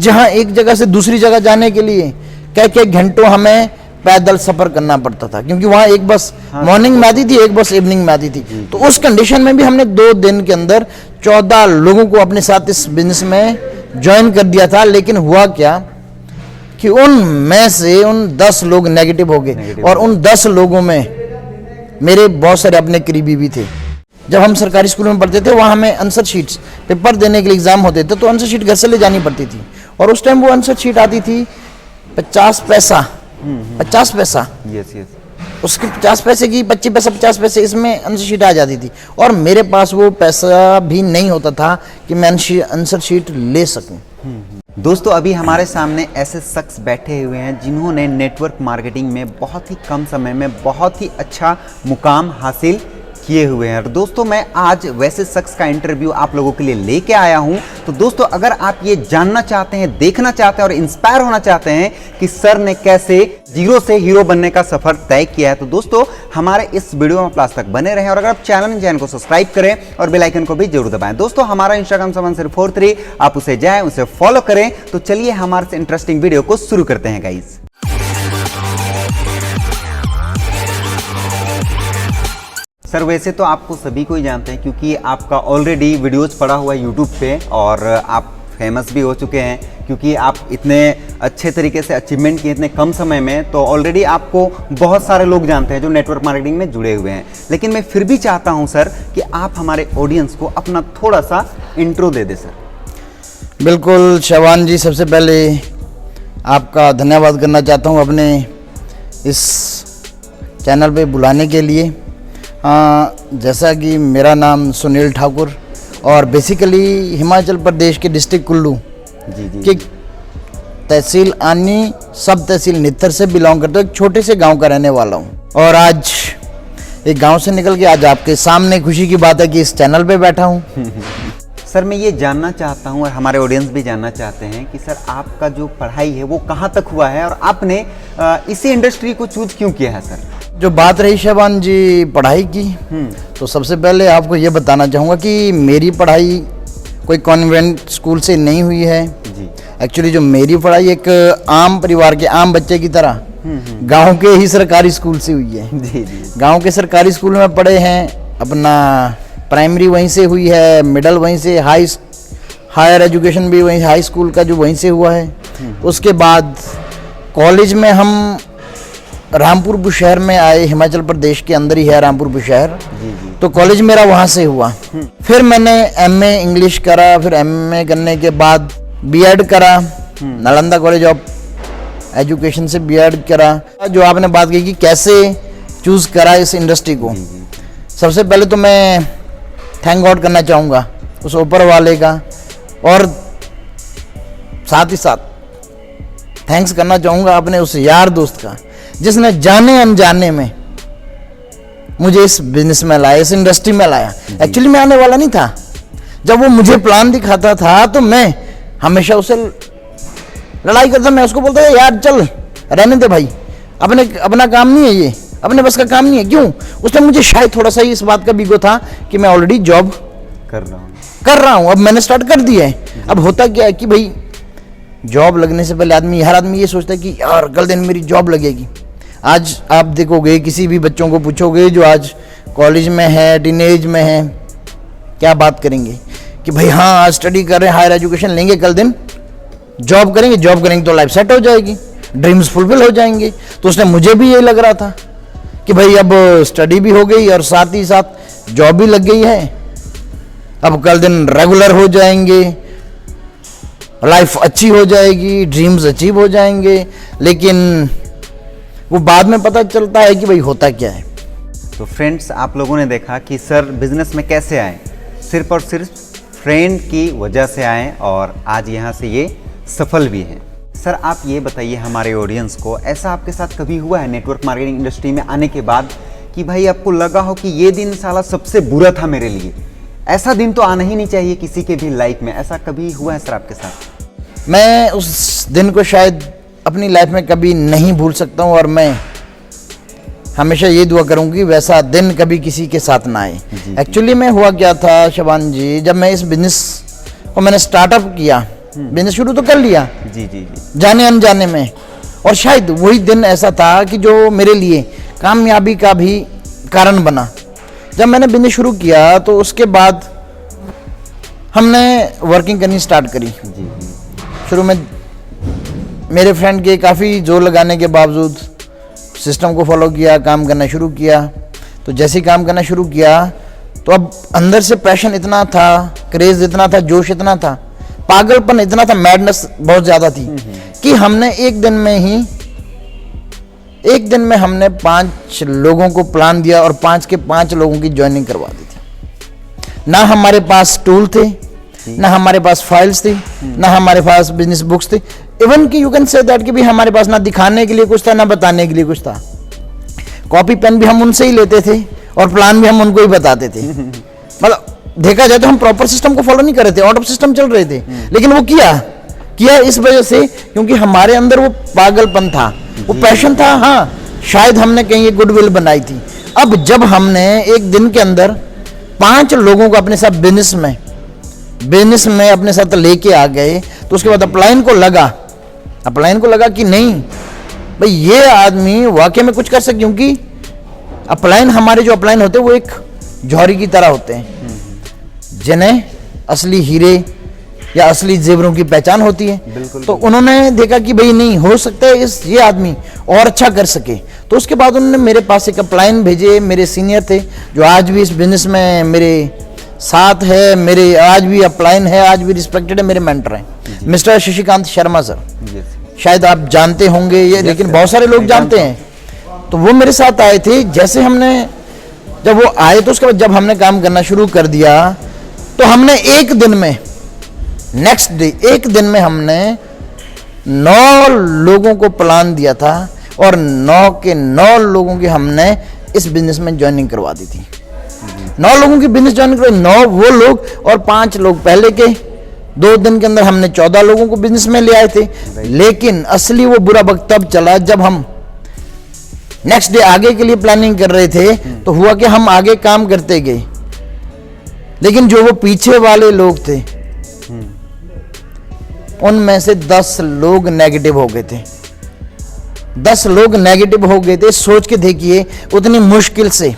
जहां एक जगह से दूसरी जगह जाने के लिए कई घंटों हमें पैदल सफर करना पड़ता था, क्योंकि वहां एक बस मॉर्निंग में आती थी, एक बस इवनिंग में आती थी। तो उस कंडीशन में भी हमने 2 दिन के अंदर 14 लोगों को अपने साथ इस बिजनेस में ज्वाइन कर दिया था। लेकिन हुआ क्या कि उनमें से उन 10 लोग नेगेटिव हो गए, और उन 10 लोगों में मेरे बहुत सारे अपने करीबी भी थे। जब हम सरकारी स्कूल में पढ़ते थे, वहाँ हमें आंसर शीट्स पेपर देने के लिए एग्जाम होते थे, तो आंसर शीट घर से ले जानी पड़ती थी। और उस टाइम वो आंसर शीट आती थी 50 पैसा, 50 पैसा। उसकी 50 पैसे की 25 पैसा 50 पैसे इसमें आंसर शीट आ जाती थी, और मेरे पास वो पैसा भी नहीं होता था कि मैं आंसर शीट ले सकूं। दोस्तों, अभी हमारे सामने ऐसे शख्स बैठे हुए हैं जिन्होंने नेटवर्क मार्केटिंग में बहुत ही कम समय में बहुत ही अच्छा मुकाम हासिल किए हुए हैं। दोस्तों, मैं आज वैसे शख्स का इंटरव्यू आप लोगों के लिए लेके आया हूं। तो दोस्तों, अगर आप ये जानना चाहते हैं, देखना चाहते हैं और इंस्पायर होना चाहते हैं कि सर ने कैसे जीरो से हीरो बनने का सफर तय किया है, तो दोस्तों हमारे इस वीडियो में लास्ट तक बने रहें। और अगर आप चैनल को सब्सक्राइब करें और बेल आइकन को भी जरूर दबाएं। दोस्तों, हमारा इंस्टाग्राम 743, आप उसे जाएं, उसे फॉलो करें। तो चलिए हमारे से इंटरेस्टिंग वीडियो को शुरू करते हैं गाइस। सर, वैसे तो आपको सभी को ही जानते हैं, क्योंकि आपका ऑलरेडी वीडियोस पड़ा हुआ है यूट्यूब पे, और आप फेमस भी हो चुके हैं, क्योंकि आप इतने अच्छे तरीके से अचीवमेंट किए इतने कम समय में। तो ऑलरेडी आपको बहुत सारे लोग जानते हैं जो नेटवर्क मार्केटिंग में जुड़े हुए हैं। लेकिन मैं फिर भी चाहता हूं सर कि आप हमारे ऑडियंस को अपना थोड़ा सा इंट्रो दे दें सर। बिल्कुल शबान जी, सबसे पहले आपका धन्यवाद करना चाहता हूं अपने इस चैनल पे बुलाने के लिए। जैसा कि मेरा नाम सुनील ठाकुर, और बेसिकली हिमाचल प्रदेश के डिस्ट्रिक्ट कुल्लू की तहसील आनी, सब तहसील नित्तर से बिलोंग करता हूँ। एक छोटे से गांव का रहने वाला हूँ, और आज एक गांव से निकल के आज आपके सामने खुशी की बात है कि इस चैनल पे बैठा हूँ। सर, मैं ये जानना चाहता हूँ और हमारे ऑडियंस भी जानना चाहते हैं कि सर आपका जो पढ़ाई है वो कहाँ तक हुआ है, और आपने इसी इंडस्ट्री को चूज क्यों किया है सर? जो बात रही शबान जी पढ़ाई की, तो सबसे पहले आपको ये बताना चाहूँगा कि मेरी पढ़ाई कोई कॉन्वेंट स्कूल से नहीं हुई है। एक्चुअली जो मेरी पढ़ाई एक आम परिवार के आम बच्चे की तरह गांव के ही सरकारी स्कूल से हुई है। गांव के सरकारी स्कूल में पढ़े हैं, अपना प्राइमरी वहीं से हुई है, मिडल वहीं से, हायर एजुकेशन भी वहीं, हाई स्कूल का जो वहीं से हुआ है। उसके बाद कॉलेज में हम रामपुर बुशहर में आए, हिमाचल प्रदेश के अंदर ही है रामपुर बुशहर, तो कॉलेज मेरा वहाँ से हुआ। फिर मैंने एमए इंग्लिश करा, फिर एमए करने के बाद बीएड करा, नालंदा कॉलेज ऑफ एजुकेशन से बीएड करा। जो आपने बात की कि कैसे चूज करा इस इंडस्ट्री को, सबसे पहले तो मैं थैंक गॉड करना चाहूँगा उस ऊपर वाले का, और साथ ही साथ थैंक्स करना चाहूँगा अपने उस यार दोस्त का जिसने जाने अनजाने में मुझे इस बिजनेस में लाया, इस इंडस्ट्री में लाया। एक्चुअली मैं आने वाला नहीं था। जब वो मुझे प्लान दिखाता था तो मैं हमेशा उससे लड़ाई करता। मैं उसको बोलता था, यार चल रहने दे भाई, अपना काम नहीं है ये, अपने बस का काम नहीं है। क्यों? उसने मुझे शायद थोड़ा सा इस बात का बीगो था कि मैं ऑलरेडी जॉब कर रहा हूँ, अब मैंने स्टार्ट कर दिया है। अब होता क्या है कि भाई जॉब लगने से पहले हर आदमी ये सोचता है कि यार कल दिन मेरी जॉब लगेगी। आज आप देखोगे, किसी भी बच्चों को पूछोगे जो आज कॉलेज में है, टीनेज में है, क्या बात करेंगे कि भाई हाँ आज स्टडी कर रहे हैं, हायर एजुकेशन लेंगे, कल दिन जॉब करेंगे तो लाइफ सेट हो जाएगी, ड्रीम्स फुलफिल हो जाएंगे। तो उसने मुझे भी यही लग रहा था कि भाई अब स्टडी भी हो गई और साथ ही साथ जॉब भी लग गई है, अब कल दिन रेगुलर हो जाएंगे, लाइफ अच्छी हो जाएगी, ड्रीम्स अचीव हो जाएंगे। लेकिन वो बाद में पता चलता है कि भाई होता क्या है। तो फ्रेंड्स, आप लोगों ने देखा कि सर बिजनेस में कैसे आए, सिर्फ और सिर्फ फ्रेंड की वजह से आए, और आज यहाँ से ये सफल भी हैं। सर, आप ये बताइए हमारे ऑडियंस को, ऐसा आपके साथ कभी हुआ है नेटवर्क मार्केटिंग इंडस्ट्री में आने के बाद कि भाई आपको लगा हो कि ये दिन साला सबसे बुरा था मेरे लिए? ऐसा दिन तो आना ही नहीं चाहिए किसी के भी लाइफ में। ऐसा कभी हुआ है सर आपके साथ? मैं उस दिन को शायद अपनी लाइफ में कभी नहीं भूल सकता हूँ, और मैं हमेशा ये दुआ करूँगी वैसा दिन कभी किसी के साथ ना आए। एक्चुअली में हुआ क्या था शबान जी, जब मैं इस बिजनेस को मैंने स्टार्टअप किया बिजनेस शुरू तो कर लिया जी जी जी। जाने अनजाने में, और शायद वही दिन ऐसा था कि जो मेरे लिए कामयाबी का भी कारण बना। जब मैंने बिजनेस शुरू किया तो उसके बाद हमने वर्किंग करनी स्टार्ट करी। जी जी। शुरू में मेरे फ्रेंड के काफ़ी जोर लगाने के बावजूद सिस्टम को फॉलो किया, काम करना शुरू किया। तो जैसे ही काम करना शुरू किया तो अब अंदर से पैशन इतना था, क्रेज इतना था, जोश इतना था, पागलपन इतना था, मैडनेस बहुत ज़्यादा थी कि हमने एक दिन में हमने 5 लोगों को प्लान दिया और 5 के 5 लोगों की ज्वाइनिंग करवा दी थी। ना हमारे पास टूल थे, ना हमारे पास फाइल्स थी, ना हमारे पास बिजनेस बुक्स थी, इवन कि यू कैन से दैट कि भी हमारे पास ना दिखाने के लिए कुछ था, ना बताने के लिए कुछ था। कॉपी पेन भी हम उनसे ही लेते थे और प्लान भी हम उनको ही बताते थे। मतलब देखा जाए तो हम प्रॉपर सिस्टम को फॉलो नहीं कर रहे थे, आउट ऑफ सिस्टम चल रहे थे, लेकिन वो किया इस वजह से क्योंकि हमारे अंदर वो पागलपन था, वो पैशन था। हाँ, शायद हमने कहीं ये गुडविल बनाई थी। अब जब हमने एक दिन के अंदर 5 लोगों को अपने साथ बिजनेस में अपने साथ लेके आ गए, तो उसके बाद अपलाइन को लगा कि नहीं भाई ये आदमी वाकई में कुछ कर सके, क्योंकि हमारे जो अपलाइन होते हैं वो एक जौहरी की तरह होते हैं जिन्हें असली हीरे या असली जेवरों की पहचान होती है। तो उन्होंने देखा कि भाई नहीं हो सकता है ये आदमी और अच्छा कर सके, तो उसके बाद उन्होंने मेरे पास एक अपलाइन भेजे। मेरे सीनियर थे जो आज भी इस बिजनेस में मेरे साथ है, मेरे आज भी अपलाइन है, आज भी रिस्पेक्टेड है, मेरे मेंटर हैं, मिस्टर शशिकांत शर्मा सर। शायद आप जानते होंगे ये, लेकिन बहुत सारे लोग जानते हैं। तो वो मेरे साथ आए थे। जैसे जब वो आए तो उसके बाद जब हमने काम करना शुरू कर दिया तो हमने एक दिन में हमने 9 लोगों को प्लान दिया था और 9 के 9 लोगों की हमने इस बिजनेस में ज्वाइनिंग करवा दी थी। 9 लोगों की बिजनेस ज्वाइनिंग करवाई, 9 वो लोग और 5 लोग पहले के। 2 दिन के अंदर हमने 14 लोगों को बिजनेस में ले आए थे। लेकिन असली वो बुरा वक्त तब चला जब हम नेक्स्ट डे आगे के लिए प्लानिंग कर रहे थे। तो हुआ कि हम आगे काम करते गए, लेकिन जो वो पीछे वाले लोग थे उनमें से 10 लोग नेगेटिव हो गए थे। 10 लोग नेगेटिव हो गए थे। सोच के देखिए, उतनी मुश्किल से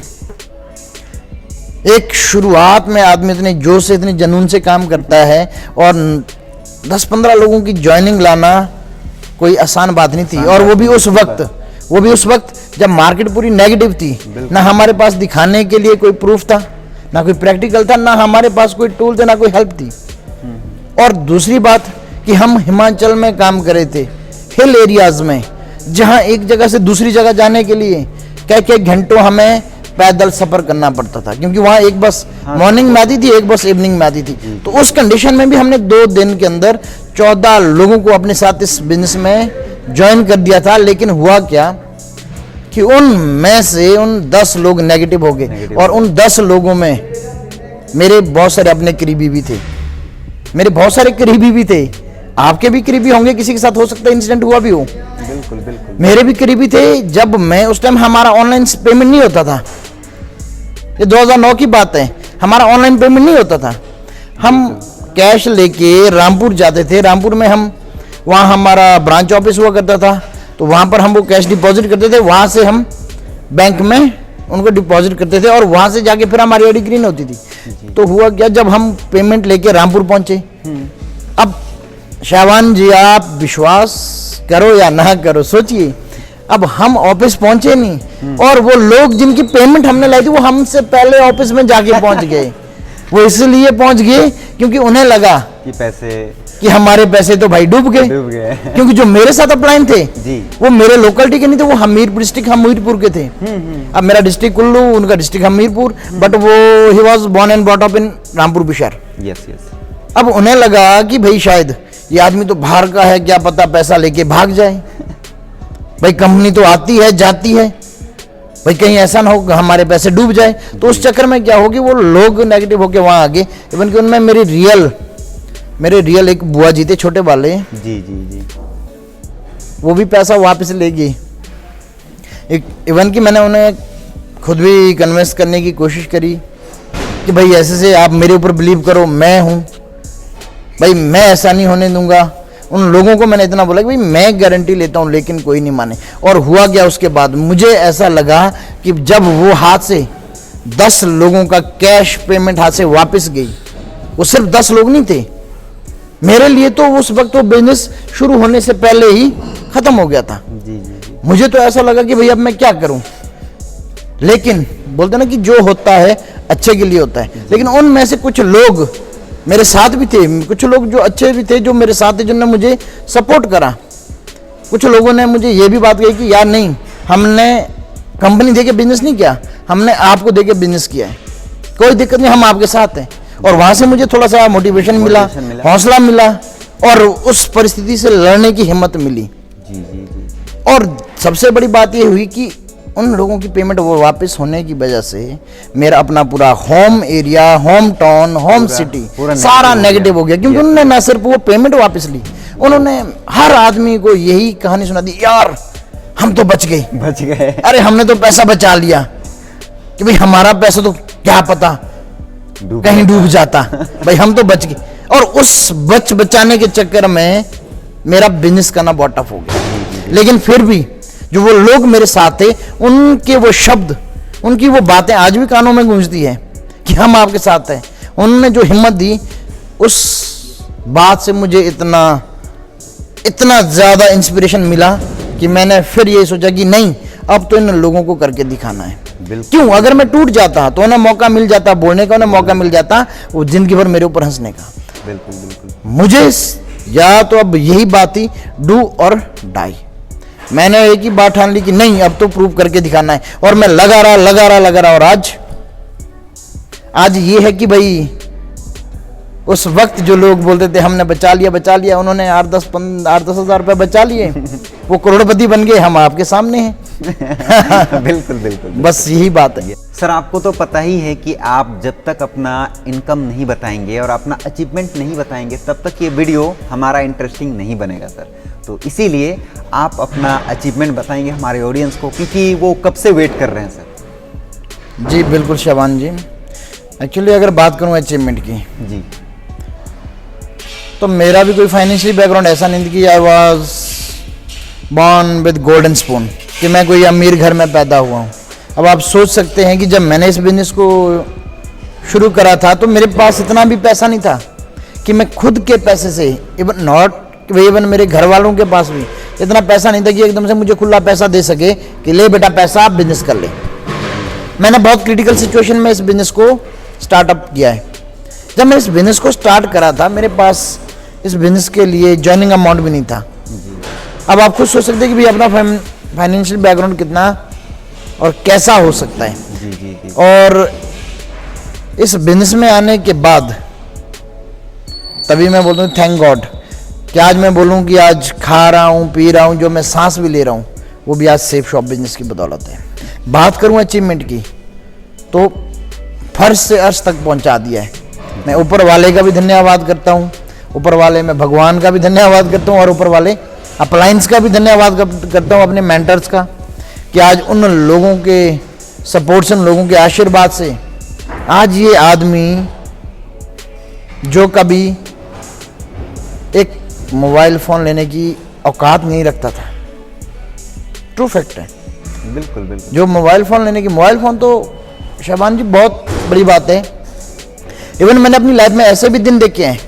एक शुरुआत में आदमी इतने जोश से, इतने जुनून से काम करता है और 10-15 लोगों की ज्वाइनिंग लाना कोई आसान बात नहीं थी। और वो भी उस वक्त जब मार्केट पूरी नेगेटिव थी। ना हमारे पास दिखाने के लिए कोई प्रूफ था, ना कोई प्रैक्टिकल था, ना हमारे पास कोई टूल थे, ना कोई हेल्प थी। और दूसरी बात कि हम हिमाचल में काम कर रहे थे, हिल एरियाज में, जहां एक जगह से दूसरी जगह जाने के लिए कई घंटों हमें पैदल सफर करना पड़ता था, क्योंकि वहां एक बस मॉर्निंग में आती थी, एक बस इवनिंग में आती थी। तो उस कंडीशन में भी हमने 2 दिन के अंदर 14 लोगों को अपने साथ इस बिजनेस में ज्वाइन कर दिया था। लेकिन हुआ क्या कि उनमें से उन 10 लोग नेगेटिव हो गए और उन 10 लोगों में मेरे बहुत सारे अपने करीबी भी थे, आपके भी करीबी होंगे, किसी के साथ हो सकता है इंसिडेंट हुआ भी हो। बिल्कुल। मेरे भी करीबी थे। जब मैं उस टाइम हमारा ऑनलाइन पेमेंट नहीं होता था, ये 2009 की बात है, हमारा ऑनलाइन पेमेंट नहीं होता था। हम कैश लेके रामपुर जाते थे। रामपुर में वहाँ हमारा ब्रांच ऑफिस हुआ करता था, तो वहाँ पर हम वो कैश डिपॉजिट करते थे। वहाँ से हम बैंक में उनको डिपॉजिट करते थे और वहाँ से जाके फिर हमारी आईडी ग्रीन होती थी। तो हुआ क्या, जब हम पेमेंट लेके रामपुर पहुँचे, अब शाहबान जी आप विश्वास करो या ना करो, सोचिए, अब हम ऑफिस पहुंचे नहीं और वो लोग जिनकी पेमेंट हमने लाई थी वो हमसे पहले ऑफिस में जाके पहुंच गए। वो इसलिए पहुंच गए क्योंकि उन्हें लगा कि हमारे पैसे तो भाई डूब गए। क्योंकि जो मेरे साथ अपलाइन थे वो मेरे लोकलिटी के नहीं थे, वो हमीरपुर डिस्ट्रिक्ट हमीरपुर के थे। अब मेरा डिस्ट्रिक्ट कुल्लू, उनका डिस्ट्रिक्ट हमीरपुर, बट वो ही was born and brought up in Rampur Bushahr. अब उन्हें लगा कि भाई शायद ये आदमी तो बाहर का है, क्या पता पैसा लेके भाग जाए। भाई कंपनी तो आती है जाती है, भाई कहीं ऐसा ना हो हमारे पैसे डूब जाए। तो उस चक्कर में क्या होगी, वो लोग नेगेटिव होके वहां आ गए। इवन कि उनमें मेरे रियल एक बुआ जी थे, छोटे वाले जी, वो भी पैसा वापस ले गए। इवन कि मैंने उन्हें खुद भी कन्विंस करने की कोशिश करी कि भाई ऐसे से आप मेरे ऊपर बिलीव करो, मैं हूँ, भाई मैं ऐसा नहीं होने दूंगा। उन लोगों को मैंने इतना बोला कि भाई मैं गारंटी लेता हूं, लेकिन कोई नहीं माने। और हुआ क्या उसके बाद, मुझे ऐसा लगा कि जब वो हाथ से 10 लोगों का कैश पेमेंट हाथ से वापस गई, वो सिर्फ 10 लोग नहीं थे, मेरे लिए तो उस वक्त वो बिजनेस शुरू होने से पहले ही खत्म हो गया था। जी जी जी। मुझे तो ऐसा लगा कि भाई अब मैं क्या करूं, लेकिन बोलते ना कि जो होता है अच्छे के लिए होता है। लेकिन उनमें से कुछ लोग मेरे साथ भी थे, कुछ लोग जो अच्छे भी थे, जो मेरे साथ थे, जिन्होंने मुझे सपोर्ट करा। कुछ लोगों ने मुझे ये भी बात कही कि यार नहीं, हमने कंपनी देके बिजनेस नहीं किया, हमने आपको देके बिजनेस किया है, कोई दिक्कत नहीं, हम आपके साथ हैं। और वहां से मुझे थोड़ा सा मोटिवेशन मिला, हौसला मिला, और उस परिस्थिति से लड़ने की हिम्मत मिली। जी जी जी। और सबसे बड़ी बात ये हुई कि उन लोगों की पेमेंट वो वापस होने की वजह से मेरा अपना पूरा home area, home town, home city सारा नेगेटिव हो गया। क्योंकि उन्होंने ना सिर्फ वो पेमेंट वापस ली, उन्होंने हर आदमी को यही कहानी सुना दी, यार हम तो बच गए, अरे हमने तो पैसा बचा लिया, कि भाई हमारा पैसा तो क्या पता कहीं डूब जाता, भाई हम तो बच गए। और उस बचाने के चक्कर में मेरा बिजनेस करना बहुत टफ हो गया। लेकिन फिर भी जो वो लोग मेरे साथ थे, उनके वो शब्द, उनकी वो बातें आज भी कानों में गूंजती है कि हम आपके साथ हैं। उन्होंने जो हिम्मत दी, उस बात से मुझे इतना ज्यादा इंस्पिरेशन मिला कि मैंने फिर ये सोचा कि नहीं, अब तो इन लोगों को करके दिखाना है। क्यों, अगर मैं टूट जाता तो उन्हें मौका मिल जाता बोलने का, उन्हें मौका मिल जाता वो जिंदगी भर मेरे ऊपर हंसने का। बिल्कुल बिल्कुल। मुझे या तो अब यही बात थी, डू और डाई। मैंने एक ही बात ठान ली कि नहीं, अब तो प्रूव करके दिखाना है। और मैं लगा रहा। और आज ये है कि भाई उस वक्त जो लोग बोलते थे हमने बचा लिया, उन्होंने 8-10 हज़ार रुपए बचा लिए, वो करोड़पति बन गए, हम आपके सामने हैं। बिल्कुल बिल्कुल। बस यही बात है। सर, आपको तो पता ही है कि आप जब तक अपना इनकम नहीं बताएंगे और अपना अचीवमेंट नहीं बताएंगे, तब तक ये वीडियो हमारा इंटरेस्टिंग नहीं बनेगा सर। तो इसीलिए आप अपना अचीवमेंट बताएंगे हमारे ऑडियंस को, क्योंकि वो कब से वेट कर रहे हैं सर। जी बिल्कुल शबान जी। एक्चुअली अगर बात करूं अचीवमेंट की जी, तो मेरा भी कोई फाइनेंशियल बैकग्राउंड ऐसा नहीं था कि I was born with golden spoon, कि मैं कोई अमीर घर में पैदा हुआ हूँ। अब आप सोच सकते हैं कि जब मैंने इस बिजनेस को शुरू करा था, तो मेरे पास इतना भी पैसा नहीं था कि मैं खुद के पैसे से, इवन मेरे घर वालों के पास भी इतना पैसा नहीं था कि एकदम से मुझे खुला पैसा दे सके कि ले बेटा पैसा, आप बिजनेस कर ले। मैंने बहुत क्रिटिकल सिचुएशन में इस बिजनेस को स्टार्टअप किया है। जब मैं इस बिजनेस को स्टार्ट करा था, मेरे पास इस बिजनेस के लिए जॉइनिंग अमाउंट भी नहीं था। अब आप खुद सोच सकते हैं कि भाई अपना फाइनेंशियल बैकग्राउंड कितना और कैसा हो सकता है। जी जी जी। और इस बिजनेस में आने के बाद तभी मैं बोलता हूँ थैंक गॉड कि आज मैं बोलूँ कि आज खा रहा हूँ, पी रहा हूँ, जो मैं सांस भी ले रहा हूँ, वो भी आज सेफ शॉप बिजनेस की बदौलत है। बात करूँ अचीवमेंट की, तो फर्श से अर्श तक पहुँचा दिया है। मैं ऊपर वाले का भी धन्यवाद करता हूँ, ऊपर वाले में भगवान का भी धन्यवाद करता हूँ, और ऊपर वाले अप्लायंस का भी धन्यवाद करता हूँ, अपने मेंटर्स का, कि आज उन लोगों के सपोर्ट से, उन लोगों के आशीर्वाद से आज ये आदमी जो कभी एक मोबाइल फ़ोन लेने की औकात नहीं रखता था, ट्रू फैक्ट है। बिल्कुल बिल्कुल। जो मोबाइल फ़ोन तो शबान जी बहुत बड़ी बात है। इवन मैंने अपनी लाइफ में ऐसे भी दिन देखे हैं।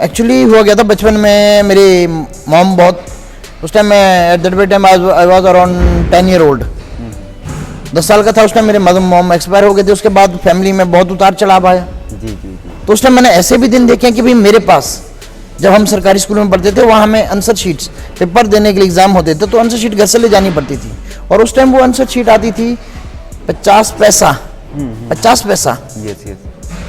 एक्चुअली हुआ गया था बचपन में, मेरी मॉम बहुत, उस टाइम मैं at that time I was around 10 year old, 10 साल का था उस टाइम। मेरे मॉम एक्सपायर हो गए थे। उसके बाद फैमिली में बहुत उतार चढ़ाव आया। जी जी जी। तो उस टाइम मैंने ऐसे भी दिन देखे हैं कि भाई मेरे पास, जब हम सरकारी स्कूल में पढ़ते थे, वहाँ हमें आंसर शीट्स, पेपर देने के लिए एग्जाम होते थे, तो आंसर शीट घर से ले जानी पड़ती थी। और उस टाइम वो आंसर शीट आती थी 50 पैसा, 50 पैसा। Yes yes.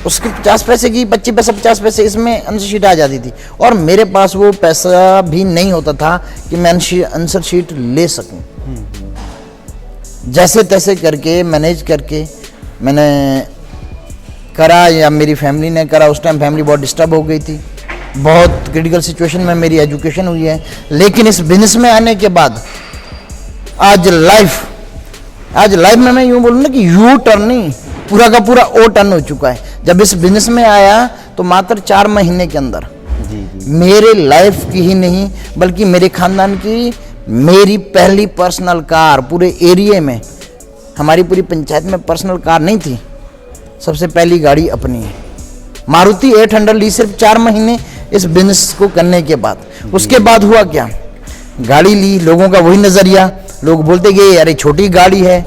उसके 50 पैसे की 25 पैसा, 50 पैसे, इसमें आंसर शीट आ जाती थी। और मेरे पास वो पैसा भी नहीं होता था कि मैं आंसर शीट ले सकूं। जैसे तैसे करके मैनेज करके मैंने करा, या मेरी फैमिली ने करा। उस टाइम फैमिली बहुत डिस्टर्ब हो गई थी, बहुत क्रिटिकल सिचुएशन में मेरी एजुकेशन हुई है। लेकिन इस बिजनेस में आने के बाद आज लाइफ में मैं यूं बोलूँ ना कि यू टर्न नहीं, पूरा का पूरा ओ टर्न हो चुका है। जब इस बिजनेस में आया तो मात्र 4 महीने के अंदर जी जी मेरे लाइफ की ही नहीं बल्कि मेरे खानदान की मेरी पहली पर्सनल कार पूरे एरिया में, हमारी पूरी पंचायत में पर्सनल कार नहीं थी, सबसे पहली गाड़ी अपनी है। मारुति 800 ली सिर्फ 4 महीने इस बिजनेस को करने के बाद। उसके बाद हुआ क्या, गाड़ी ली, लोगों का वही नजरिया, लोग बोलते गए अरे छोटी गाड़ी है,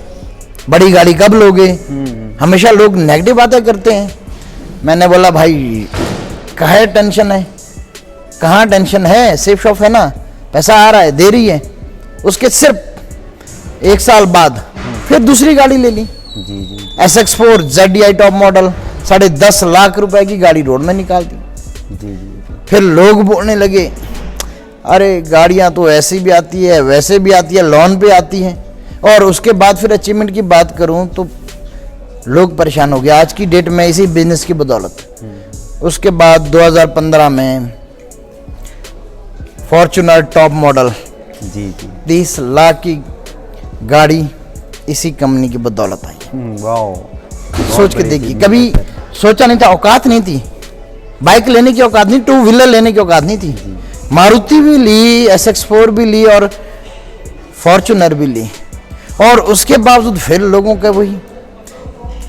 बड़ी गाड़ी कब लोगे, हमेशा लोग नेगेटिव बातें करते हैं। मैंने बोला भाई कहाँ टेंशन है, कहाँ टेंशन है, सेफ शॉप है ना, पैसा आ रहा है, दे रही है। उसके सिर्फ 1 साल बाद फिर दूसरी गाड़ी ले ली, जी जी SX4 ZDI top model, 10.5 lakh रुपए की गाड़ी रोड में निकाल दी। जी जी फिर लोग बोलने लगे अरे गाड़ियां तो ऐसी भी आती है, वैसे भी आती है, लोन पे आती है। और उसके बाद फिर अचीवमेंट की बात करूं तो लोग परेशान हो गए आज की डेट में इसी बिजनेस की बदौलत। उसके बाद 2015 में फॉर्च्यूनर टॉप मॉडल जी जी 30 लाख की गाड़ी इसी कंपनी की बदौलत आई। वाह, सोच के देखिए, कभी सोचा नहीं था, औकात नहीं थी, बाइक लेने की औकात नहीं, 2 व्हीलर लेने की औकात नहीं थी। मारुति भी ली, SX4 भी ली और फॉर्च्यूनर भी ली। और उसके बावजूद फिर लोगों का वही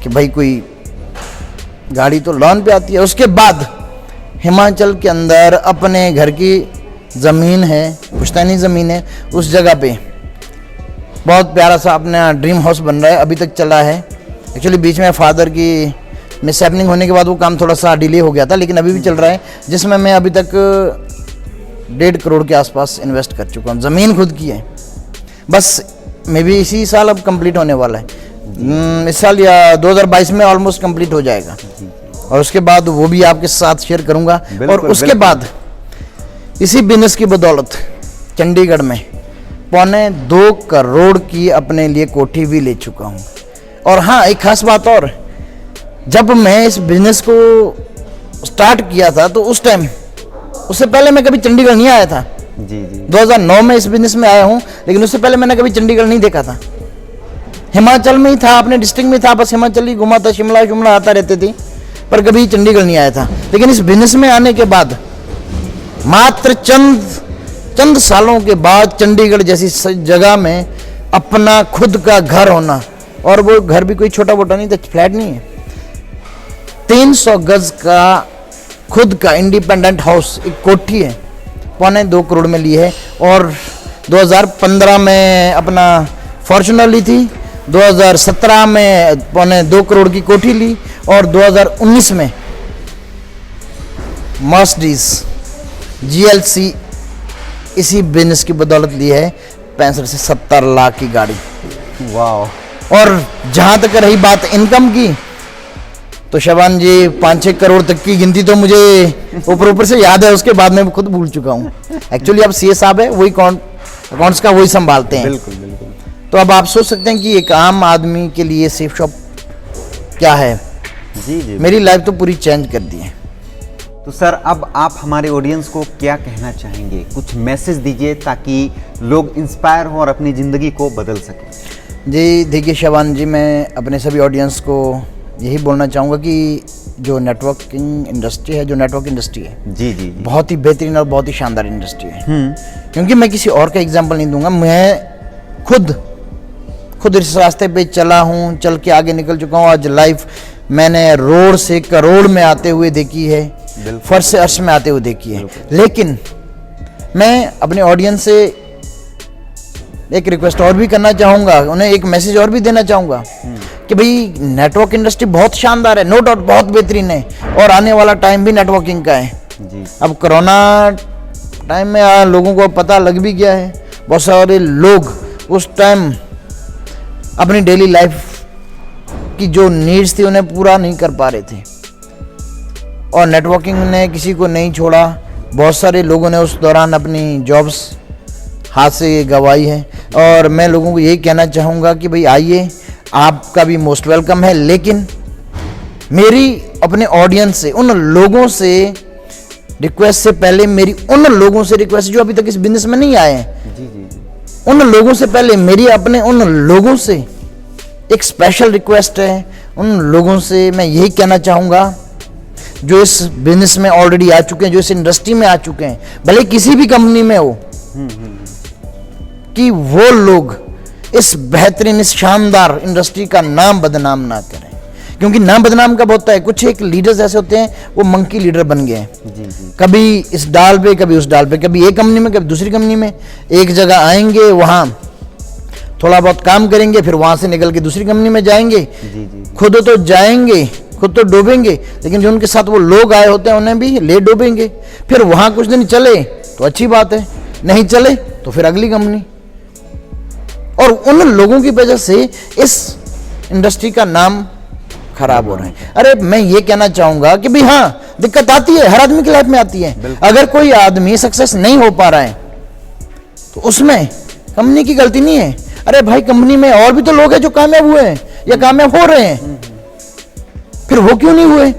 कि भाई कोई गाड़ी तो लोन पे आती है। उसके बाद हिमाचल के अंदर अपने घर की ज़मीन है, पुश्तैनी ज़मीन है, उस जगह पे बहुत प्यारा सा अपना ड्रीम हाउस बन रहा है, अभी तक चला है। एक्चुअली बीच में फादर की मिसहैपनिंग होने के बाद वो काम थोड़ा सा डिले हो गया था, लेकिन अभी भी चल रहा है, जिसमें मैं अभी तक 1.5 करोड़ के आसपास इन्वेस्ट कर चुका हूँ। ज़मीन खुद की है, बस मे भी इसी साल अब कंप्लीट होने वाला है। इस साल या 2022 में ऑलमोस्ट कंप्लीट हो जाएगा। और उसके बाद वो भी आपके साथ शेयर करूँगा। और उसके बाद इसी बिजनेस की बदौलत चंडीगढ़ में 2.25 करोड़ की अपने लिए कोठी भी ले चुका हूँ। और हाँ, एक खास बात और, जब मैं इस बिजनेस को स्टार्ट किया था तो उस टाइम, उससे पहले मैं कभी चंडीगढ़ नहीं आया था। जी जी 2009 में इस बिजनेस में आया हूँ, लेकिन उससे पहले मैंने कभी चंडीगढ़ नहीं देखा था। हिमाचल में ही था, अपने डिस्ट्रिक्ट में था, बस हिमाचल ही घुमा था, शिमला आता रहते थे, पर कभी चंडीगढ़ नहीं आया था। लेकिन इस बिजनेस में आने के बाद मात्र चंद सालों के बाद चंडीगढ़ जैसी जगह में अपना खुद का घर होना, और वो घर भी कोई छोटा मोटा नहीं था, फ्लैट नहीं है, 300 गज का खुद का इंडिपेंडेंट हाउस, एक कोठी है, 2.25 करोड़ में ली है। और 2015 में अपना फॉर्च्यूनर ली थी, 2017 में 2.25 करोड़ की कोठी ली, और 2019 में मर्सिडीज GLC इसी बिजनेस की बदौलत ली है 65 से 70 लाख की गाड़ी। वाह। और जहां तक रही बात इनकम की, तो शबान जी 5-6 करोड़ तक की गिनती तो मुझे ऊपर से याद है, उसके बाद मैं खुद भूल चुका हूँ। एक्चुअली अब CA साहब है, वही अकाउंट्स का वही संभालते हैं। बिल्कुल बिल्कुल। तो अब आप सोच सकते हैं कि एक आम आदमी के लिए सेफ शॉप क्या है। जी जी। मेरी लाइफ तो पूरी चेंज कर दी है। तो सर, अब आप हमारे ऑडियंस को क्या कहना चाहेंगे, कुछ मैसेज दीजिए ताकि लोग इंस्पायर हों और अपनी ज़िंदगी को बदल सकें। जी देखिए शबान जी, मैं अपने सभी ऑडियंस को यही बोलना चाहूँगा कि जो नेटवर्किंग इंडस्ट्री है, जो नेटवर्क इंडस्ट्री है, जी जी जी। बहुत ही बेहतरीन और बहुत ही शानदार इंडस्ट्री है। क्योंकि मैं किसी और का एग्जाम्पल नहीं दूंगा, मैं खुद इस रास्ते पे चला हूँ, चल के आगे निकल चुका हूँ। आज लाइफ मैंने रोड से करोड़ में आते हुए देखी है, फर्श से अर्श में आते हुए देखी है। लेकिन मैं अपने ऑडियंस से एक रिक्वेस्ट और भी करना चाहूँगा, उन्हें एक मैसेज और भी देना चाहूँगा कि भाई नेटवर्क इंडस्ट्री बहुत शानदार है, नो डाउट बहुत बेहतरीन है, और आने वाला टाइम भी नेटवर्किंग का है। जी। अब कोरोना टाइम में लोगों को पता लग भी गया है, बहुत सारे लोग उस टाइम अपनी डेली लाइफ की जो नीड्स थी उन्हें पूरा नहीं कर पा रहे थे, और नेटवर्किंग ने किसी को नहीं छोड़ा। बहुत सारे लोगों ने उस दौरान अपनी जॉब्स हाथ से गंवाई है, और मैं लोगों को यही कहना चाहूँगा कि भाई आइए, आपका भी मोस्ट वेलकम है। लेकिन मेरी अपने ऑडियंस से, उन लोगों से रिक्वेस्ट से पहले, मेरी उन लोगों से रिक्वेस्ट जो अभी तक इस बिजनेस में नहीं आए हैं, जी जी जी। उन लोगों से पहले मेरी अपने उन लोगों से एक स्पेशल रिक्वेस्ट है। उन लोगों से मैं यही कहना चाहूँगा, जो इस बिजनेस में ऑलरेडी आ चुके हैं, जो इस इंडस्ट्री में आ चुके हैं, भले किसी भी कंपनी में हो, कि वो लोग इस बेहतरीन, इस शानदार इंडस्ट्री का नाम बदनाम ना करें। क्योंकि नाम बदनाम कब होता है? कुछ एक लीडर्स ऐसे होते हैं, वो मंकी लीडर बन गए हैं। कभी इस डाल पे, कभी उस डाल पे, कभी एक कंपनी में, कभी दूसरी कंपनी में। एक जगह आएंगे, वहां थोड़ा बहुत काम करेंगे, फिर वहां से निकल के दूसरी कंपनी में जाएंगे। खुद तो जाएंगे, खुद तो डूबेंगे, लेकिन जो उनके साथ वो लोग आए होते हैं उन्हें भी ले डूबेंगे। फिर वहां कुछ दिन चले तो अच्छी बात है, नहीं चले तो फिर अगली कंपनी। और उन लोगों की वजह से इस इंडस्ट्री का नाम खराब हो रहा है। अरे मैं ये कहना चाहूंगा कि भाई हाँ, दिक्कत आती है, हर आदमी की लाइफ में आती है। अगर कोई आदमी सक्सेस नहीं हो पा रहा है तो उसमें कंपनी की गलती नहीं है। अरे भाई, कंपनी में और भी तो लोग हैं जो कामयाब हुए हैं या कामयाब हो रहे हैं, फिर वो क्यों नहीं हुए?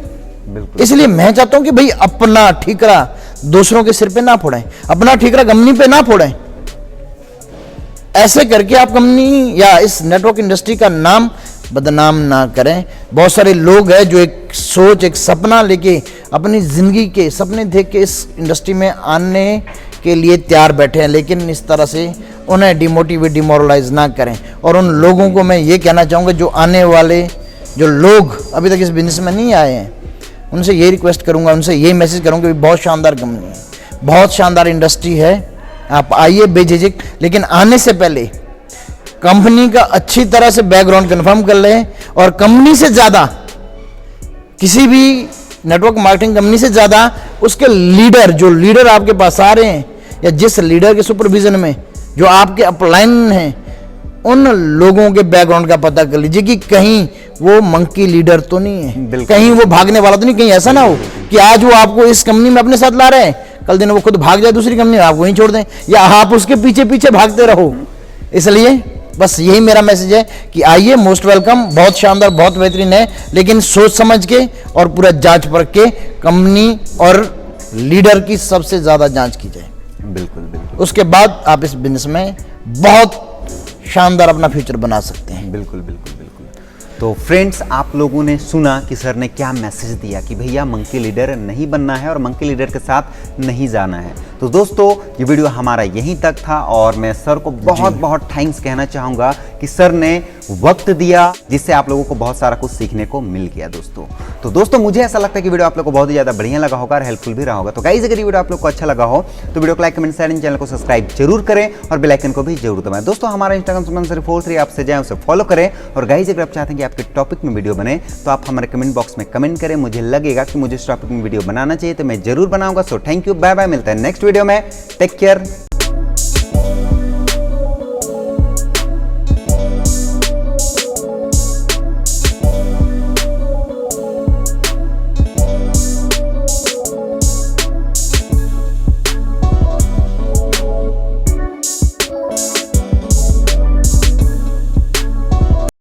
इसलिए मैं चाहता हूं कि भाई अपना ठीकरा दूसरों के सिर पे ना फोड़ें, अपना ठीकरा कंपनी पे ना फोड़ें। ऐसे करके आप कंपनी या इस नेटवर्क इंडस्ट्री का नाम बदनाम ना करें। बहुत सारे लोग हैं जो एक सोच, एक सपना लेके, अपनी जिंदगी के सपने देख के इस इंडस्ट्री में आने के लिए तैयार बैठे हैं, लेकिन इस तरह से उन्हें डिमोटिवेट, डिमोरलाइज ना करें। और उन लोगों को मैं ये कहना चाहूँगा, जो आने वाले जो लोग अभी तक इस बिजनेस में नहीं आए हैं, उनसे ये रिक्वेस्ट करूँगा, उनसे ये मैसेज करूँगा कि बहुत शानदार कंपनी है, बहुत शानदार इंडस्ट्री है, आप आइए बेझिझक। लेकिन आने से पहले कंपनी का अच्छी तरह से बैकग्राउंड कंफर्म कर लें, और कंपनी से ज़्यादा, किसी भी नेटवर्क मार्केटिंग कंपनी से ज़्यादा उसके लीडर, जो लीडर आपके पास आ रहे हैं, या जिस लीडर के सुपरविजन में जो आपके अपलाइन हैं, उन लोगों के बैकग्राउंड का पता कर लीजिए कि कहीं वो मंकी लीडर तो नहीं है, कहीं वो भागने वाला तो नहीं। कहीं ऐसा ना हो कि आज वो आपको इस कंपनी में अपने साथ ला रहे हैं, कल दिन वो खुद भाग जाए दूसरी कंपनी में, आप वहीं छोड़ दें, या आप उसके पीछे पीछे भागते रहो। इसलिए बस यही मेरा मैसेज है कि आइए, मोस्ट वेलकम, बहुत शानदार, बहुत बेहतरीन है, लेकिन सोच समझ के और पूरा जांच परख के कंपनी और लीडर की सबसे ज्यादा जांच की जाए। बिल्कुल बिल्कुल। उसके बाद आप इस बिजनेस में बहुत शानदार अपना फ्यूचर बना सकते हैं। बिल्कुल बिल्कुल बिल्कुल। तो फ्रेंड्स, आप लोगों ने सुना कि सर ने क्या मैसेज दिया कि भैया मंकी लीडर नहीं बनना है और मंकी लीडर के साथ नहीं जाना है। तो दोस्तों, ये वीडियो हमारा यहीं तक था, और मैं सर को बहुत बहुत थैंक्स कहना चाहूँगा कि सर ने वक्त दिया, जिससे आप लोगों को बहुत सारा कुछ सीखने को मिल गया दोस्तों। तो दोस्तों, मुझे ऐसा लगता है कि वीडियो आप लोग को बहुत ही ज़्यादा बढ़िया लगा होगा और हेल्पफुल भी रहा होगा। तो गाइस, अगर ये वीडियो आप लोग को अच्छा लगा हो तो वीडियो को लाइक, कमेंट, शेयर, चैनल को सब्सक्राइब जरूर करें और बेल आइकन को भी जरूर दबाएं। दोस्तों, हमारा इंस्टाग्राम 43 आपसे जाएं, उसे फॉलो करें। और गाइस, अगर आप चाहते हैं कि आपके टॉपिक में वीडियो बने तो आप हमारे कमेंट बॉक्स में कमेंट करें। मुझे लगेगा कि मुझे इस टॉपिक में वीडियो बनाना चाहिए तो मैं जरूर बनाऊंगा। So thank you, bye bye, मिलता है नेक्स्ट वीडियो में। Take care.